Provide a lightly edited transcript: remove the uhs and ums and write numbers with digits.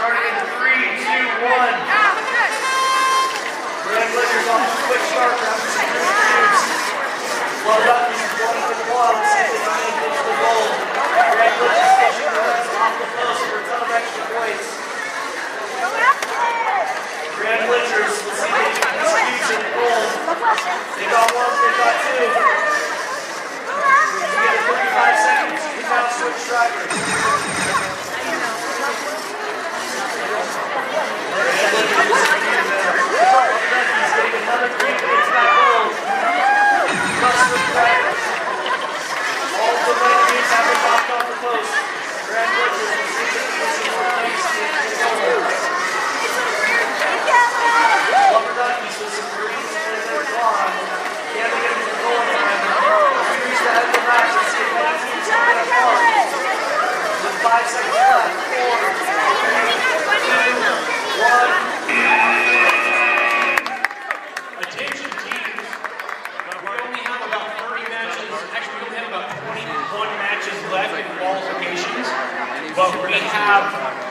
Starting in 3, 2, 1. Red Liquors off to a quick start. Grabs some green cubes. Well done. This is one for the wall. Let's see if they can make it to the goal. Red Liquors pushing the reds off the post for a ton of extra points. Red Liquors, let's see if they can get these cubes in the goal. They got one, they got two. You get 35 seconds. You can now switch drivers. Another green hits that goal. All the red teams have been knocked off the post. Red Liquors will see the pieces replaced in the goal. Lumber Duckies with some greens in their claw. Can they get to the goal line? We reach the end of the match. Let's see if any teams can get a goal. With 5 seconds left. 4, 3, 2, 1. Attention teams, we only have about 30 matches, actually we only have about 21 matches left in qualifications, but we have